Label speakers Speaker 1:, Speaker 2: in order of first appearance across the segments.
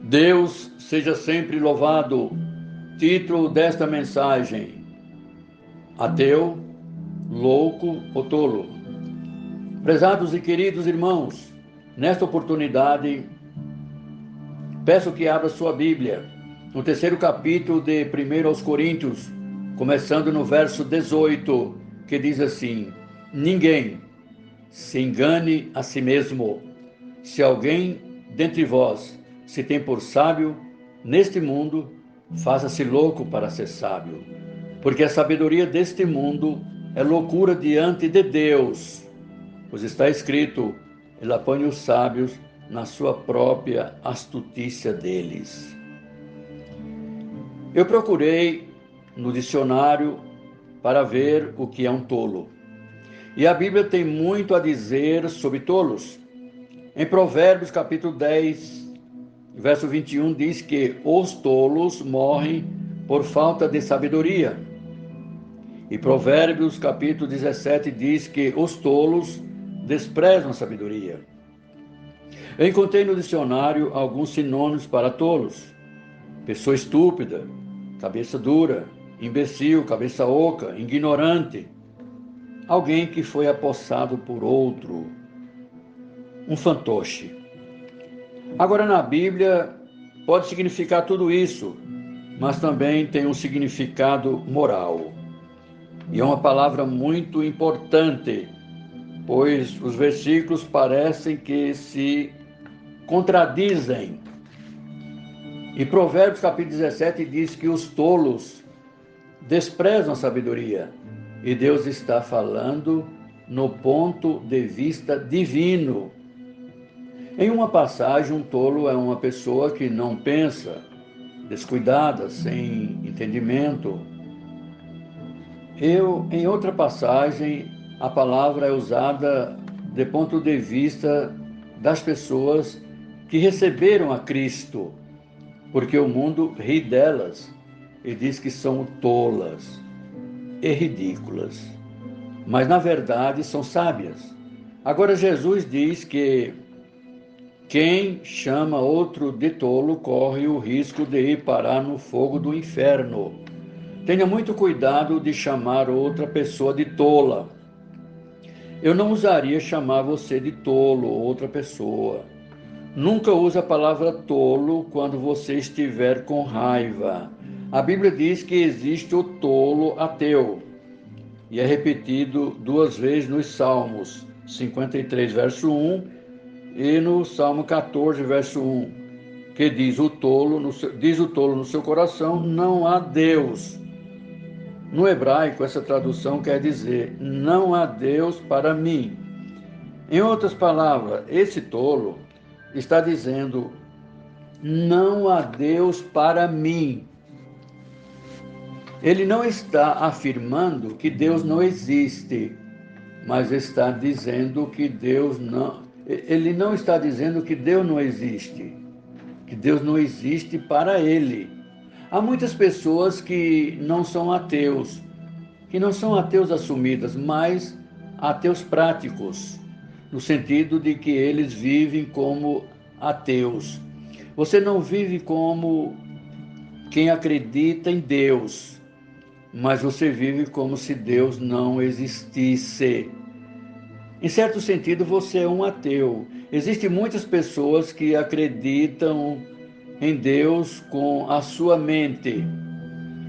Speaker 1: Deus seja sempre louvado. Título desta mensagem: ateu, louco ou tolo? Prezados e queridos irmãos, nesta oportunidade, peço que abra sua Bíblia, no terceiro capítulo de 1 aos Coríntios, começando no verso 18, que diz assim: ninguém se engane a si mesmo. Se alguém dentre vós se tem por sábio neste mundo, faça-se louco para ser sábio, porque a sabedoria deste mundo é loucura diante de Deus, pois está escrito: ele apanha os sábios na sua própria astutícia deles. Eu procurei no dicionário para ver o que é um tolo, e a Bíblia tem muito a dizer sobre tolos. Em Provérbios capítulo 10, verso 21, diz que os tolos morrem por falta de sabedoria. E Provérbios capítulo 17 diz que os tolos desprezam a sabedoria. Eu encontrei no dicionário alguns sinônimos para tolos: pessoa estúpida, cabeça dura, imbecil, cabeça oca, ignorante, alguém que foi apossado por outro, um fantoche. Agora, na Bíblia, pode significar tudo isso, mas também tem um significado moral. E é uma palavra muito importante, pois os versículos parecem que se contradizem. E Provérbios capítulo 17 diz que os tolos desprezam a sabedoria. E Deus está falando no ponto de vista divino. Em uma passagem, um tolo é uma pessoa que não pensa, descuidada, sem entendimento. Em outra passagem, a palavra é usada de ponto de vista das pessoas que receberam a Cristo, porque o mundo ri delas e diz que são tolas e ridículas, mas na verdade são sábias. Agora, Jesus diz que quem chama outro de tolo corre o risco de ir parar no fogo do inferno. Tenha muito cuidado de chamar outra pessoa de tola. Eu não usaria chamar você de tolo ou outra pessoa. Nunca use a palavra tolo quando você estiver com raiva. A Bíblia diz que existe o tolo ateu, e é repetido 2 vezes nos Salmos 53, verso 1, e no Salmo 14, verso 1, que diz o tolo no seu coração, não há Deus. No hebraico, essa tradução quer dizer: não há Deus para mim. Em outras palavras, esse tolo está dizendo: não há Deus para mim. Ele não está afirmando que Deus não existe, mas está dizendo que Deus não. Ele não está dizendo que Deus não existe, que Deus não existe para ele. Há muitas pessoas que não são ateus assumidas, mas ateus práticos, no sentido de que eles vivem como ateus. Você não vive como quem acredita em Deus, mas você vive como se Deus não existisse. Em certo sentido, você é um ateu. Existem muitas pessoas que acreditam em Deus com a sua mente.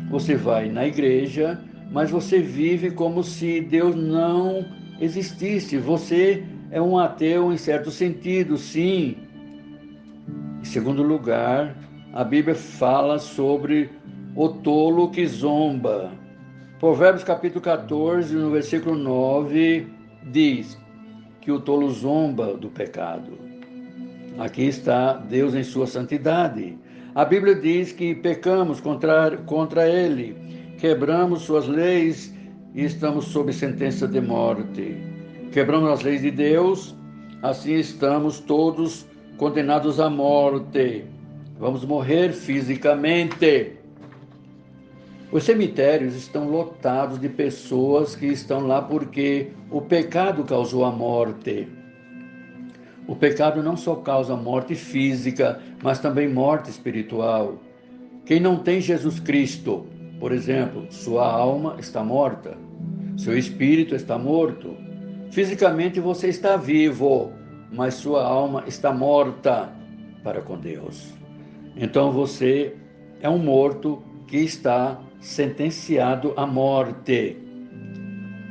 Speaker 1: Você vai na igreja, mas você vive como se Deus não existisse. Você é um ateu em certo sentido, sim. Em segundo lugar, a Bíblia fala sobre o tolo que zomba. Provérbios capítulo 14, no versículo 9, diz que o tolo zomba do pecado. Aqui está Deus em sua santidade. A Bíblia diz que pecamos contra Ele, quebramos suas leis e estamos sob sentença de morte. Quebramos as leis de Deus, assim estamos todos condenados à morte. Vamos morrer fisicamente. Os cemitérios estão lotados de pessoas que estão lá porque o pecado causou a morte. O pecado não só causa morte física, mas também morte espiritual. Quem não tem Jesus Cristo, por exemplo, sua alma está morta, seu espírito está morto. Fisicamente você está vivo, mas sua alma está morta para com Deus. Então você é um morto que está sentenciado à morte.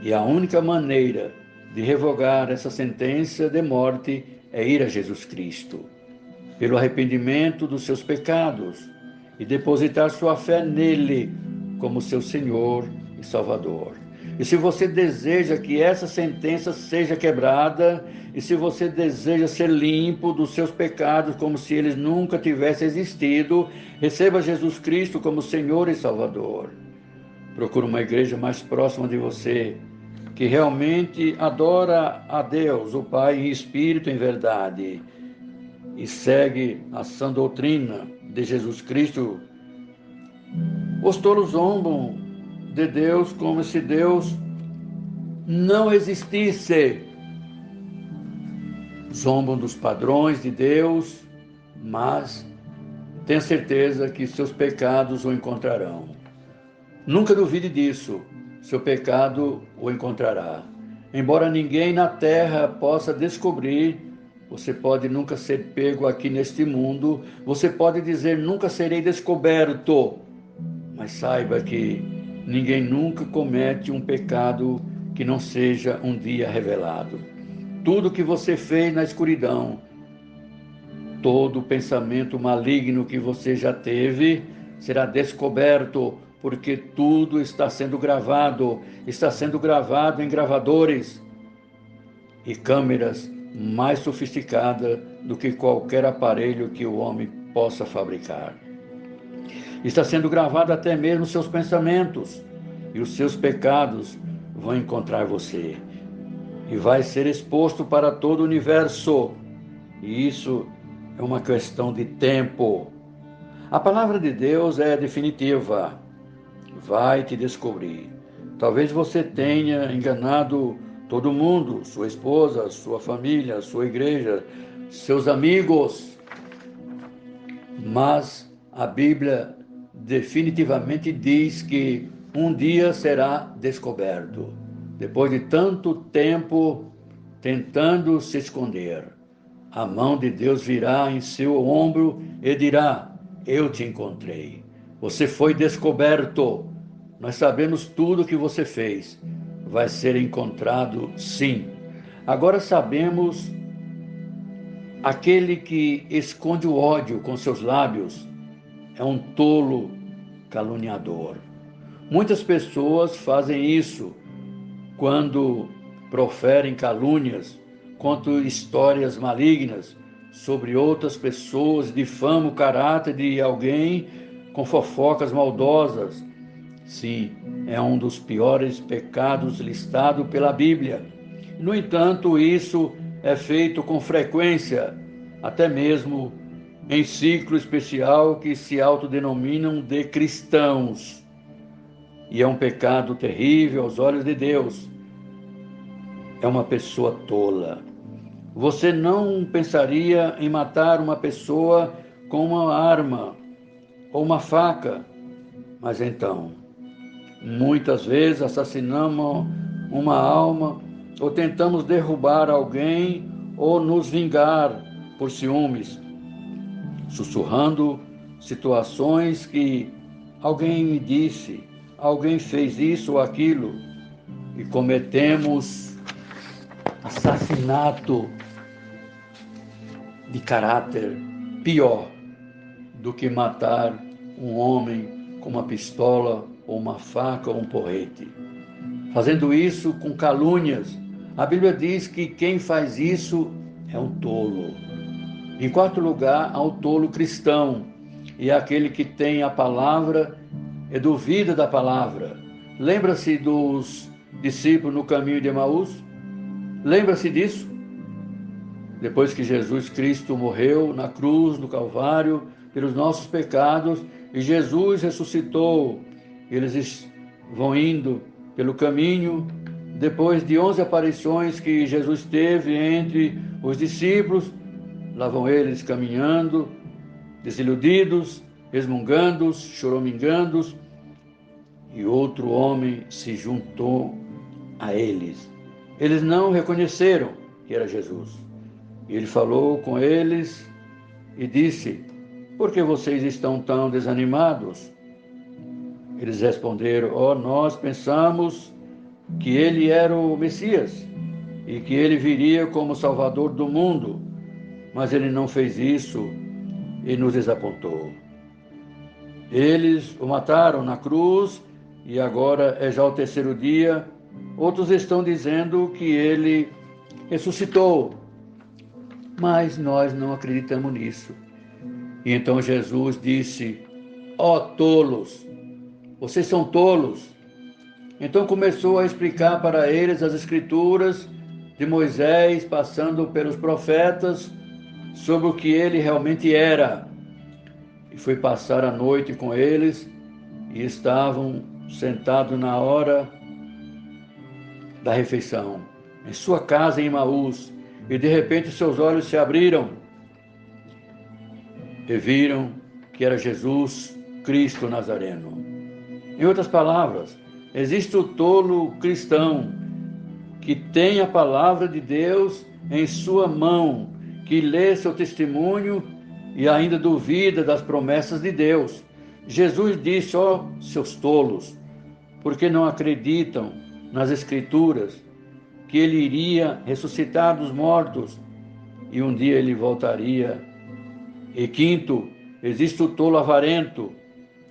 Speaker 1: E a única maneira de revogar essa sentença de morte é ir a Jesus Cristo, pelo arrependimento dos seus pecados e depositar sua fé nele como seu Senhor e Salvador. E se você deseja que essa sentença seja quebrada, e se você deseja ser limpo dos seus pecados como se eles nunca tivessem existido, receba Jesus Cristo como Senhor e Salvador. Procure uma igreja mais próxima de você, que realmente adora a Deus, o Pai, em espírito e em verdade, e segue a sã doutrina de Jesus Cristo. Os tolos zombam de Deus como se Deus não existisse. Zombam dos padrões de Deus, mas tenha certeza que seus pecados o encontrarão. Nunca duvide disso, seu pecado o encontrará. Embora ninguém na terra possa descobrir, você pode nunca ser pego aqui neste mundo, você pode dizer nunca serei descoberto, mas saiba que ninguém nunca comete um pecado que não seja um dia revelado. Tudo que você fez na escuridão, todo pensamento maligno que você já teve, será descoberto, porque tudo está sendo gravado em gravadores e câmeras mais sofisticadas do que qualquer aparelho que o homem possa fabricar. Está sendo gravado até mesmo seus pensamentos, e os seus pecados vão encontrar você. E vai ser exposto para todo o universo. E isso é uma questão de tempo. A palavra de Deus é definitiva. Vai te descobrir. Talvez você tenha enganado todo mundo, sua esposa, sua família, sua igreja, seus amigos. Mas a Bíblia definitivamente diz que um dia será descoberto. Depois de tanto tempo tentando se esconder, a mão de Deus virá em seu ombro e dirá: eu te encontrei. Você foi descoberto. Nós sabemos tudo o que você fez. Vai ser encontrado, sim. Agora sabemos, aquele que esconde o ódio com seus lábios é um tolo caluniador. Muitas pessoas fazem isso quando proferem calúnias, contam histórias malignas sobre outras pessoas, difamam o caráter de alguém com fofocas maldosas. Sim, é um dos piores pecados listado pela Bíblia. No entanto, isso é feito com frequência, até mesmo em ciclo especial que se autodenominam de cristãos. E é um pecado terrível aos olhos de Deus. É uma pessoa tola. Você não pensaria em matar uma pessoa com uma arma ou uma faca, mas então, muitas vezes assassinamos uma alma ou tentamos derrubar alguém ou nos vingar por ciúmes, sussurrando situações que alguém me disse, alguém fez isso ou aquilo, e cometemos assassinato de caráter pior do que matar um homem com uma pistola ou uma faca ou um porrete. Fazendo isso com calúnias, a Bíblia diz que quem faz isso é um tolo. Em quarto lugar, há o tolo cristão, e é aquele que tem a palavra e duvida da palavra. Lembra-se dos discípulos no caminho de Emaús? Lembra-se disso? Depois que Jesus Cristo morreu na cruz, no Calvário, pelos nossos pecados, e Jesus ressuscitou, Eles vão indo pelo caminho, depois de 11 aparições que Jesus teve entre os discípulos, lá vão eles caminhando, desiludidos, resmungando, choramingando, e outro homem se juntou a eles. Eles não reconheceram que era Jesus. Ele falou com eles e disse: por que vocês estão tão desanimados? Eles responderam: nós pensamos que ele era o Messias e que ele viria como Salvador do mundo, mas ele não fez isso e nos desapontou. Eles o mataram na cruz e agora é já o terceiro dia. Outros estão dizendo que ele ressuscitou, mas nós não acreditamos nisso. E então Jesus disse: tolos, vocês são tolos. Então começou a explicar para eles as escrituras de Moisés, passando pelos profetas, sobre o que ele realmente era. E foi passar a noite com eles, e estavam sentados na hora da refeição, em sua casa em Emaús, e de repente seus olhos se abriram e viram que era Jesus Cristo Nazareno. Em outras palavras, existe o tolo cristão que tem a palavra de Deus em sua mão, que lê seu testemunho e ainda duvida das promessas de Deus. Jesus disse: seus tolos, porque não acreditam nas Escrituras que ele iria ressuscitar dos mortos e um dia ele voltaria. E quinto, existe o tolo avarento,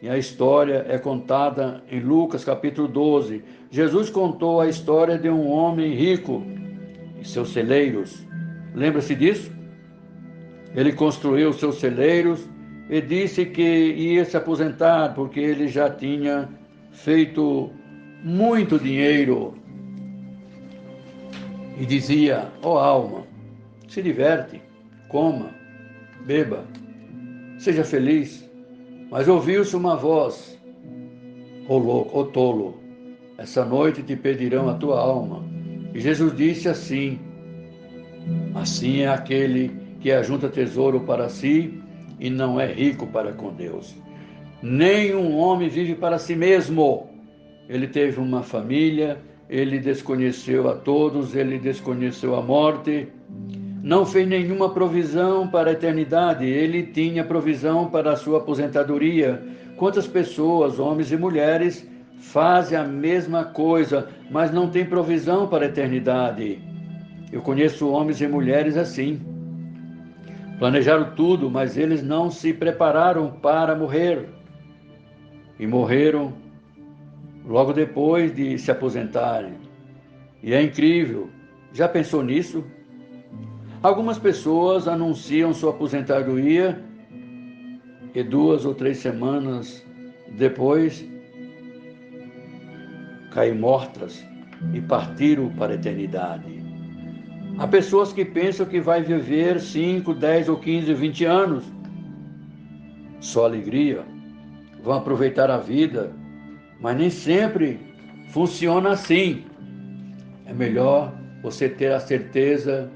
Speaker 1: e a história é contada em Lucas capítulo 12. Jesus contou a história de um homem rico e seus celeiros. Lembra-se disso? Ele construiu seus celeiros e disse que ia se aposentar porque ele já tinha feito muito dinheiro. E dizia: alma, se diverte, coma, beba, seja feliz. Mas ouviu-se uma voz: louco, tolo, essa noite te pedirão a tua alma. E Jesus disse assim é aquele que ajunta tesouro para si e não é rico para com Deus. Nenhum homem vive para si mesmo. Ele teve uma família, ele desconheceu a todos, ele desconheceu a morte, não fez nenhuma provisão para a eternidade, ele tinha provisão para a sua aposentadoria. Quantas pessoas, homens e mulheres, fazem a mesma coisa, mas não têm provisão para a eternidade? Eu conheço homens e mulheres assim. Planejaram tudo, mas eles não se prepararam para morrer. E morreram logo depois de se aposentarem. E é incrível. Já pensou nisso? Algumas pessoas anunciam sua aposentadoria e 2 ou 3 semanas depois caem mortas e partiram para a eternidade. Há pessoas que pensam que vai viver 5, 10 ou 15, 20 anos. Só alegria. Vão aproveitar a vida, mas nem sempre funciona assim. É melhor você ter a certeza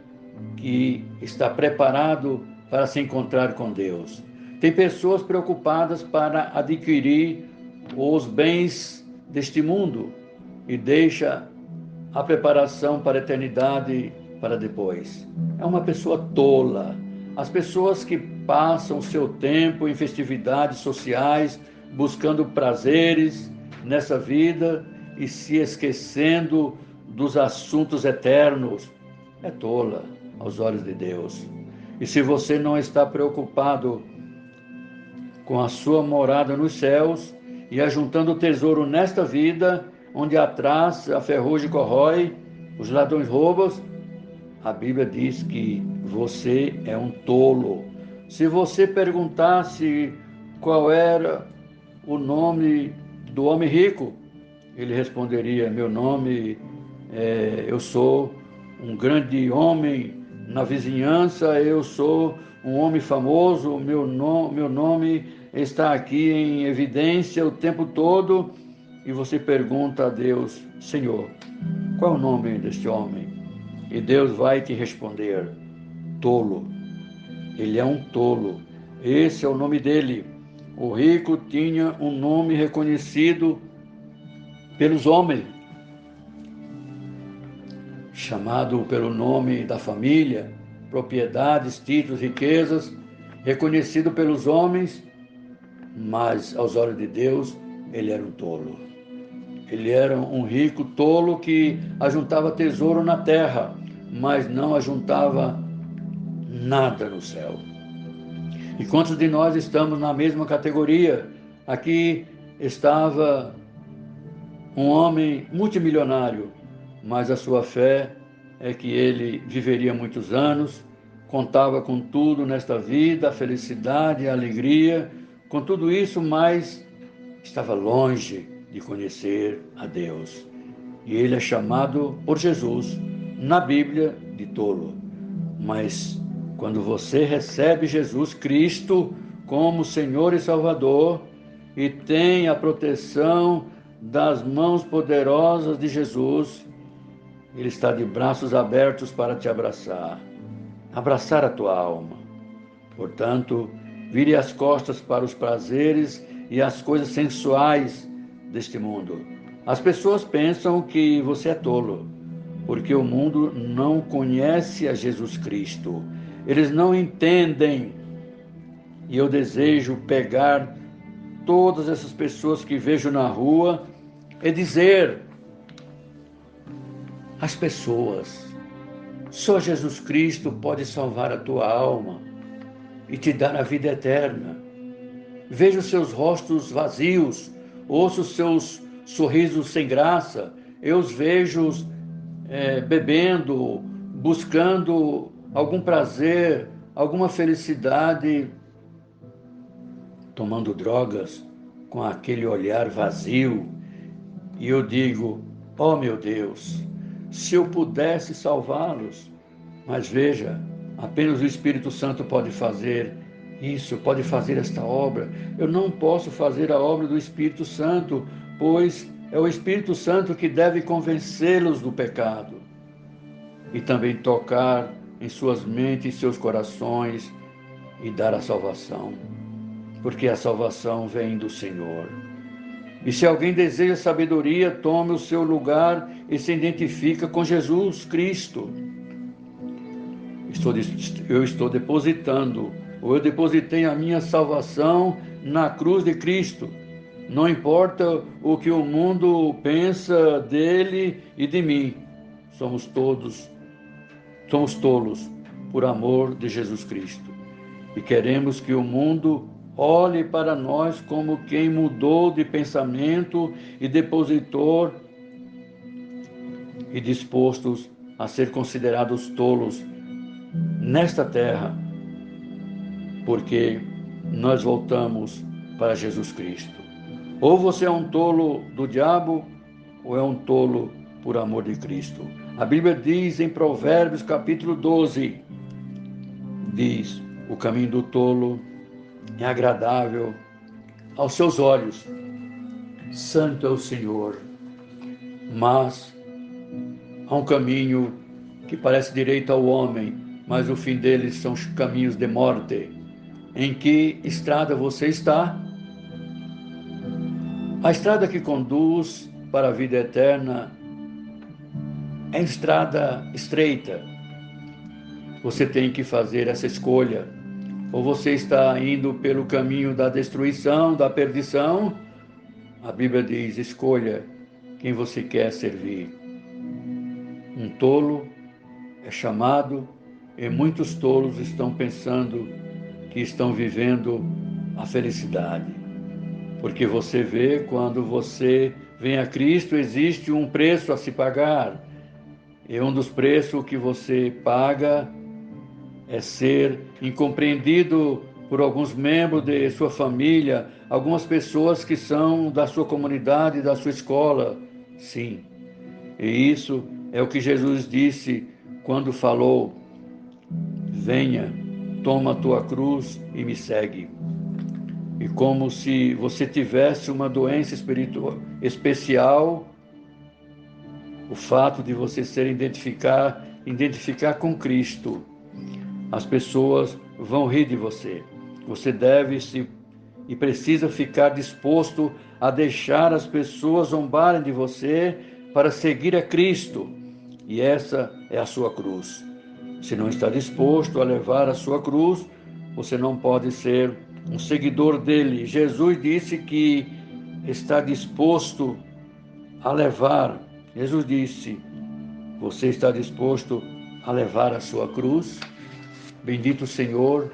Speaker 1: que está preparado para se encontrar com Deus. Tem pessoas preocupadas para adquirir os bens deste mundo e deixa a preparação para a eternidade para depois. É uma pessoa tola. As pessoas que passam seu tempo em festividades sociais, buscando prazeres nessa vida e se esquecendo dos assuntos eternos, é tola aos olhos de Deus. E se você não está preocupado com a sua morada nos céus e ajuntando tesouro nesta vida, onde atrás a ferrugem corrói, os ladrões roubam, a Bíblia diz que você é um tolo. Se você perguntasse qual era o nome do homem rico, ele responderia: meu nome eu sou um grande homem na vizinhança, eu sou um homem famoso, meu nome está aqui em evidência o tempo todo, e você pergunta a Deus: Senhor, qual é o nome deste homem? E Deus vai te responder: tolo. Ele é um tolo. Esse é o nome dele. O rico tinha um nome reconhecido pelos homens, chamado pelo nome da família, propriedades, títulos, riquezas, reconhecido pelos homens, mas aos olhos de Deus, ele era um tolo. Ele era um rico tolo que ajuntava tesouro na terra, mas não ajuntava nada no céu. E quantos de nós estamos na mesma categoria? Aqui estava um homem multimilionário, mas a sua fé é que ele viveria muitos anos, contava com tudo nesta vida, a felicidade, a alegria, com tudo isso, mas estava longe de conhecer a Deus. E ele é chamado por Jesus, na Bíblia, de tolo. Mas quando você recebe Jesus Cristo como Senhor e Salvador e tem a proteção das mãos poderosas de Jesus, Ele está de braços abertos para te abraçar a tua alma. Portanto, vire as costas para os prazeres e as coisas sensuais deste mundo. As pessoas pensam que você é tolo, porque o mundo não conhece a Jesus Cristo. Eles não entendem. E eu desejo pegar todas essas pessoas que vejo na rua e dizer às pessoas: só Jesus Cristo pode salvar a tua alma e te dar a vida eterna. Vejo os seus rostos vazios, ouço os seus sorrisos sem graça, eu os vejo bebendo, buscando algum prazer, alguma felicidade, tomando drogas, com aquele olhar vazio. E eu digo: oh meu Deus, se eu pudesse salvá-los. Mas veja, apenas o Espírito Santo pode fazer isso, pode fazer esta obra. Eu não posso fazer a obra do Espírito Santo, pois é o Espírito Santo que deve convencê-los do pecado e também tocar em suas mentes e seus corações e dar a salvação, porque a salvação vem do Senhor. E se alguém deseja sabedoria, tome o seu lugar e se identifica com Jesus Cristo. Eu estou depositando, ou eu depositei a minha salvação na cruz de Cristo. Não importa o que o mundo pensa dele e de mim. Somos tolos por amor de Jesus Cristo. E queremos que o mundo olhe para nós como quem mudou de pensamento e depositor e dispostos a ser considerados tolos nesta terra, porque nós voltamos para Jesus Cristo. Ou você é um tolo do diabo, ou é um tolo por amor de Cristo. A Bíblia diz em Provérbios capítulo 12, diz: o caminho do tolo é agradável aos seus olhos, santo é o Senhor, mas há um caminho que parece direito ao homem, mas o fim deles são os caminhos de morte. Em que estrada você está? A estrada que conduz para a vida eterna é estrada estreita. Você tem que fazer essa escolha. Ou você está indo pelo caminho da destruição, da perdição? A Bíblia diz: escolha quem você quer servir. Um tolo é chamado, e muitos tolos estão pensando que estão vivendo a felicidade. Porque você vê, quando você vem a Cristo, existe um preço a se pagar. E um dos preços que você paga é ser incompreendido por alguns membros de sua família, algumas pessoas que são da sua comunidade, da sua escola. Sim, e isso é o que Jesus disse quando falou: venha, toma a tua cruz e me segue. e como se você tivesse uma doença especial, o fato de você ser identificar com Cristo, as pessoas vão rir de você. Você deve e precisa ficar disposto a deixar as pessoas zombarem de você para seguir a Cristo. E essa é a sua cruz. Se não está disposto a levar a sua cruz, você não pode ser um seguidor dele. Jesus disse que está disposto a levar. Jesus disse: você está disposto a levar a sua cruz? Bendito Senhor.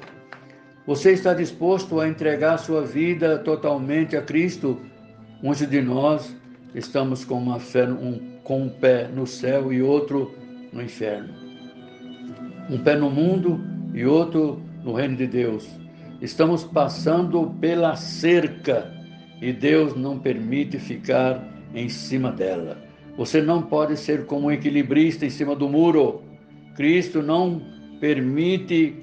Speaker 1: Você está disposto a entregar sua vida totalmente a Cristo? Muitos de nós estamos com uma fé, com um pé no céu e outro no inferno. Um pé no mundo e outro no reino de Deus. Estamos passando pela cerca e Deus não permite ficar em cima dela. Você não pode ser como um equilibrista em cima do muro. Cristo não permite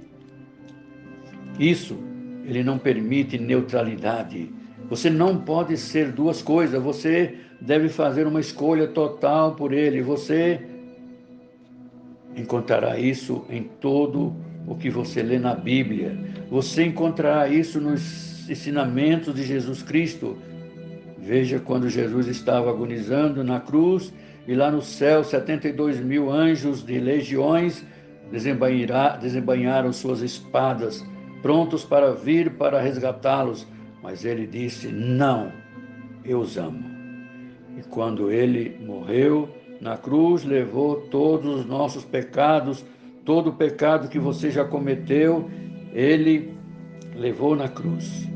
Speaker 1: isso. Ele não permite neutralidade. Você não pode ser duas coisas. Você deve fazer uma escolha total por Ele. Você encontrará isso em todo o que você lê na Bíblia. Você encontrará isso nos ensinamentos de Jesus Cristo. Veja quando Jesus estava agonizando na cruz e lá no céu 72.000 anjos de legiões desembainharam suas espadas, prontos para vir para resgatá-los. Mas ele disse: não, eu os amo. E quando ele morreu na cruz, levou todos os nossos pecados, todo o pecado que você já cometeu, ele levou na cruz.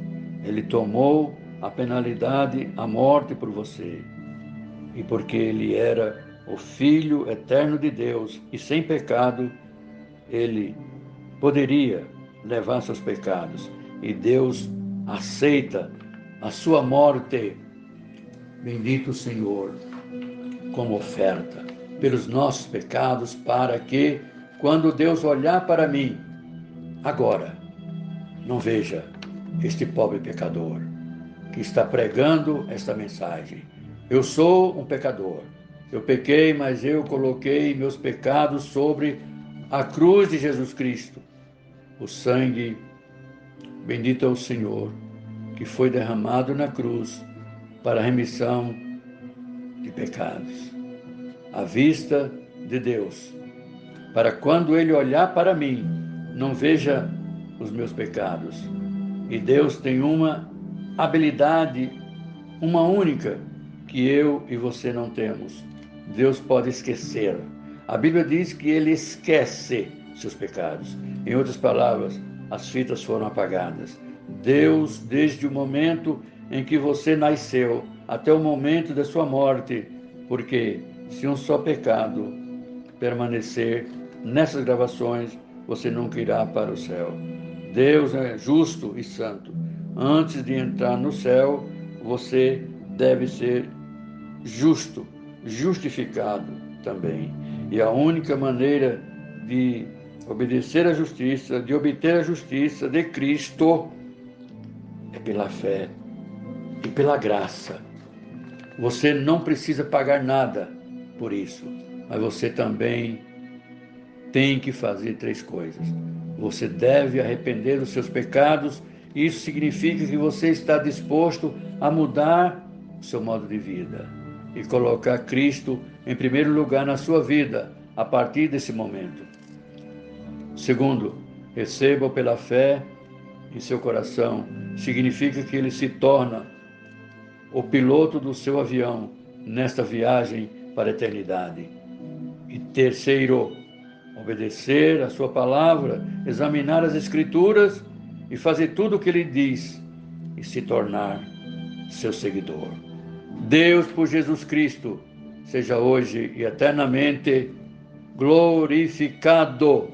Speaker 1: Ele tomou a penalidade, a morte por você. E porque ele era o Filho eterno de Deus e sem pecado, ele poderia levar seus pecados. E Deus aceita a sua morte, bendito Senhor, como oferta pelos nossos pecados, para que, quando Deus olhar para mim, agora, não veja este pobre pecador que está pregando esta mensagem. Eu sou um pecador. Eu pequei, mas eu coloquei meus pecados sobre a cruz de Jesus Cristo. O sangue, bendito é o Senhor, que foi derramado na cruz para a remissão de pecados. À vista de Deus, para quando Ele olhar para mim, não veja os meus pecados. E Deus tem uma habilidade, uma única, que eu e você não temos. Deus pode esquecer. A Bíblia diz que Ele esquece seus pecados. Em outras palavras, as fitas foram apagadas. Deus, desde o momento em que você nasceu até o momento da sua morte, porque se um só pecado permanecer nessas gravações, você nunca irá para o céu. Deus é justo e santo. Antes de entrar no céu, você deve ser justo, justificado também. E a única maneira de obedecer à justiça, de obter a justiça de Cristo, é pela fé e pela graça. Você não precisa pagar nada por isso, mas você também tem que fazer 3 coisas. Você deve arrepender dos seus pecados. Isso significa que você está disposto a mudar o seu modo de vida e colocar Cristo em primeiro lugar na sua vida a partir desse momento. Segundo, receba pela fé em seu coração. Significa que ele se torna o piloto do seu avião nesta viagem para a eternidade. E terceiro, obedecer a sua palavra, examinar as Escrituras e fazer tudo o que ele diz e se tornar seu seguidor. Deus, por Jesus Cristo, seja hoje e eternamente glorificado.